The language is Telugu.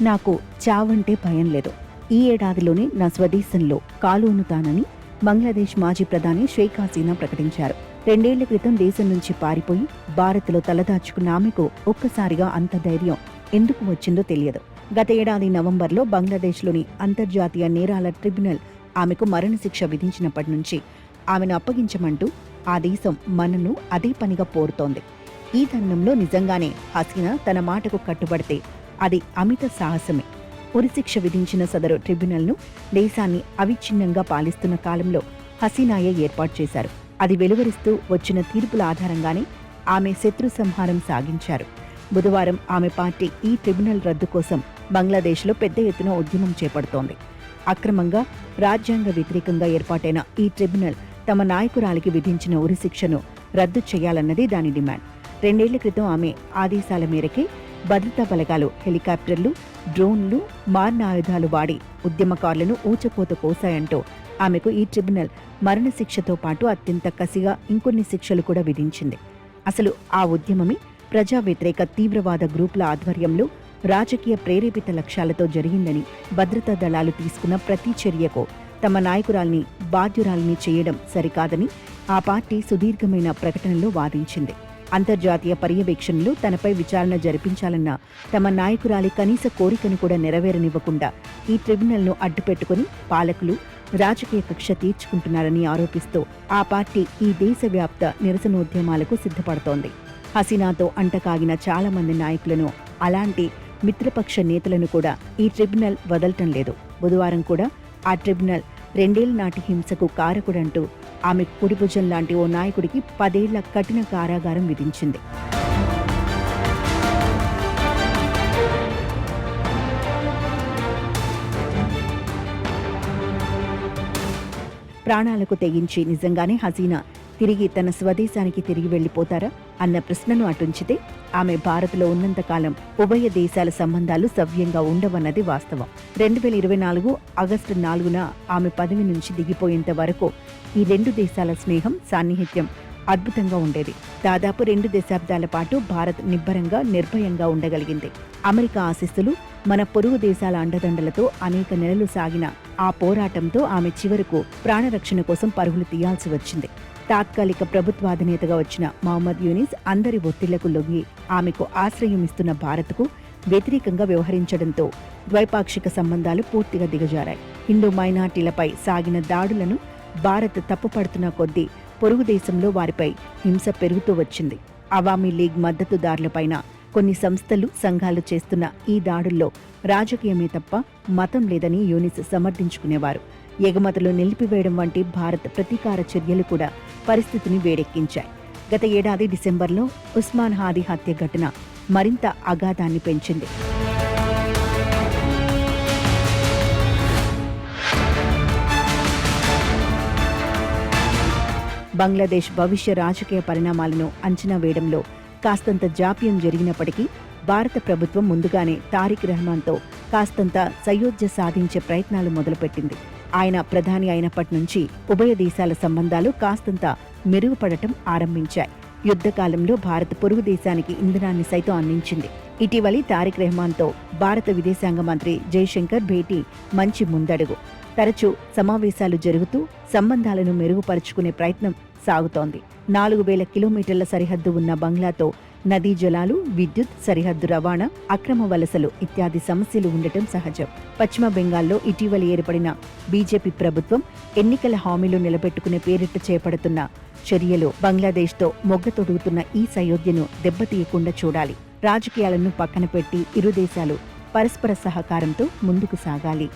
నాకు చావంటే భయం లేదు. ఈ ఏడాదిలోనే నా స్వదేశంలో కాలువనుతానని బంగ్లాదేశ్ మాజీ ప్రధాని షేక్ హసీనా ప్రకటించారు. 2 ఏళ్ల క్రితం దేశం నుంచి పారిపోయి భారత్లో తలదాచుకున్న ఆమెకు ఒక్కసారిగా అంత ధైర్యం ఎందుకు వచ్చిందో తెలియదు. గత ఏడాది నవంబర్లో బంగ్లాదేశ్లోని అంతర్జాతీయ నేరాల ట్రిబ్యునల్ ఆమెకు మరణశిక్ష విధించినప్పటి నుంచి ఆమెను అప్పగించమంటూ ఆ దేశం మనను అదే పనిగా పోరుతోంది. ఈ తరుణంలో నిజంగానే హసీనా తన మాటకు కట్టుబడితే అది అమిత సాహసమే. ఉరిశిక్ష విధించిన సదరు ట్రిబ్యునల్ను దేశాన్ని అవిచ్ఛిన్నంగా పాలిస్తున్న కాలంలో హసీనాయే ఏర్పాటు చేశారు. అది వెలువరిస్తూ వచ్చిన తీర్పుల ఆధారంగానే ఆమె శత్రు సంహారం సాగించారు. బుధవారం ఆమె పార్టీ ఈ ట్రిబ్యునల్ రద్దు కోసం బంగ్లాదేశ్లో పెద్ద ఎత్తున ఉద్యమం చేపడుతోంది. అక్రమంగా రాజ్యాంగ వ్యతిరేకంగా ఏర్పాటైన ఈ ట్రిబ్యునల్ తమ నాయకురాలికి విధించిన ఉరిశిక్షను రద్దు చేయాలన్నది దాని డిమాండ్. 2 ఏళ్ల క్రితం ఆమె ఆదేశాల మేరకే భద్రతా బలగాలు హెలికాప్టర్లు, డ్రోన్లు, మారణాయుధాలు వాడి ఉద్యమకారులను ఊచకోత కోశాయంటూ ఆమెకు ఈ ట్రిబ్యునల్ మరణశిక్షతో పాటు అత్యంత కసిగా ఇంకొన్ని శిక్షలు కూడా విధించింది. అసలు ఆ ఉద్యమమే ప్రజా వ్యతిరేక తీవ్రవాద గ్రూపుల ఆధ్వర్యంలో రాజకీయ ప్రేరేపిత లక్ష్యాలతో జరిగిందని, భద్రతా దళాలు తీసుకున్న ప్రతి చర్యకు తమ నాయకురాల్ని బాధ్యురాల్ని చేయడం సరికాదని ఆ పార్టీ సుదీర్ఘమైన ప్రకటనలో వాదించింది. అంతర్జాతీయ పర్యవేక్షణలో తనపై విచారణ జరిపించాలన్న తమ నాయకురాలి కనీస కోరికను కూడా నెరవేరనివ్వకుండా ఈ ట్రిబ్యునల్ను అడ్డుపెట్టుకుని పాలకులు రాజకీయ కక్ష తీర్చుకుంటున్నారని ఆరోపిస్తూ ఆ పార్టీ ఈ దేశవ్యాప్త నిరసనోద్యమాలకు సిద్ధపడుతోంది. హసీనాతో అంటకాగిన చాలా మంది నాయకులను, అలాంటి మిత్రపక్ష నేతలను కూడా ఈ ట్రిబ్యునల్ వదలటం లేదు. బుధవారం కూడా ఆ ట్రిబ్యునల్ 2 ఏళ్ల నాటి హింసకు కారకుడంటూ ఆమె కుడిభుజం లాంటి ఓ నాయకుడికి 10 ఏళ్ల కఠిన కారాగారం విధించింది. ప్రాణాలకు తెగించి నిజంగానే హసీనా తిరిగి తన స్వదేశానికి తిరిగి వెళ్లిపోతారా అన్న ప్రశ్నను అటుంచితే ఆమె భారత్లో ఉన్నంతకాలం ఉభయ దేశాల సంబంధాలు సవ్యంగా ఉండవన్నది వాస్తవం. 2024 ఆగస్టు 4న ఆమె పదవి నుంచి దిగిపోయేంత వరకు ఈ 2 దేశాల స్నేహం, సాన్నిహిత్యం అద్భుతంగా ఉండేది. దాదాపు 2 దశాబ్దాల పాటు భారత్ నిబ్బరంగా, నిర్భయంగా ఉండగలిగింది. అమెరికా ఆశీస్సులు, మన పొరుగు దేశాల అండదండలతో అనేక నెలలు సాగిన ఆ పోరాటంతో ఆమె చివరకు ప్రాణరక్షణ కోసం పరుగులు తీయాల్సి వచ్చింది. తాత్కాలిక ప్రభుత్వాధినేతగా వచ్చిన మహమ్మద్ యూనిస్ అందరి ఒత్తిళ్లకు లొంగి ఆమెకు ఆశ్రయం ఇస్తున్న భారత్కు వ్యతిరేకంగా వ్యవహరించడంతో ద్వైపాక్షిక సంబంధాలు పూర్తిగా దిగజారాయి. హిందూ మైనార్టీలపై సాగిన దాడులను భారత్ తప్పుపడుతున్న కొద్దీ పొరుగు దేశంలో వారిపై హింస పెరుగుతూ వచ్చింది. అవామీ లీగ్ మద్దతుదారులపైన కొన్ని సంస్థలు, సంఘాలు చేస్తున్న ఈ దాడుల్లో రాజకీయమే తప్ప మతం లేదని యూనిస్ సమర్థించుకునేవారు. ఎగుమతులు నిలిపివేయడం వంటి భారత్ ప్రతీకార చర్యలు కూడా పరిస్థితిని వేడెక్కించాయి. గత ఏడాది డిసెంబర్లో ఉస్మాన్ హాదీ హత్య ఘటన మరింత అగాధాన్ని పెంచింది. బంగ్లాదేశ్ భవిష్య రాజకీయ పరిణామాలను అంచనా వేయడంలో కాస్తంత జాప్యం జరిగినప్పటికీ భారత ప్రభుత్వం ముందుగానే తారిక్ రెహమాన్తో కాస్తంత సయోధ్య సాధించే ప్రయత్నాలు మొదలుపెట్టింది. ఆయన ప్రధాని అయినప్పటి నుంచి ఉభయ దేశాల సంబంధాలు కాస్తంత మెరుగుపడటం ఆరంభించాయి. యుద్ధకాలంలో భారత్ పొరుగు దేశానికి ఇంధనాన్ని సైతం అందించింది. ఇటీవలి తారిక్ రెహమాన్తో భారత విదేశాంగ మంత్రి జైశంకర్ భేటీ మంచి ముందడుగు. తరచూ సమావేశాలు జరుగుతూ సంబంధాలను మెరుగుపరుచుకునే ప్రయత్నం సాగుతోంది. 4000 కిలోమీటర్ల సరిహద్దు ఉన్న బంగ్లాతో నదీ జలాలు, విద్యుత్, సరిహద్దు రవాణా, అక్రమ వలసలు ఇత్యాది సమస్యలు ఉండటం సహజం. పశ్చిమ బెంగాల్లో ఇటీవల ఏర్పడిన బీజేపీ ప్రభుత్వం ఎన్నికల హామీలు నిలబెట్టుకునే పేరిట చేపడుతున్న చర్యలు బంగ్లాదేశ్తో మొగ్గతొడుగుతున్న ఈ సయోధ్యను దెబ్బతీయకుండా చూడాలి. రాజకీయాలను పక్కన పెట్టి ఇరు దేశాలు పరస్పర సహకారంతో ముందుకు సాగాలి.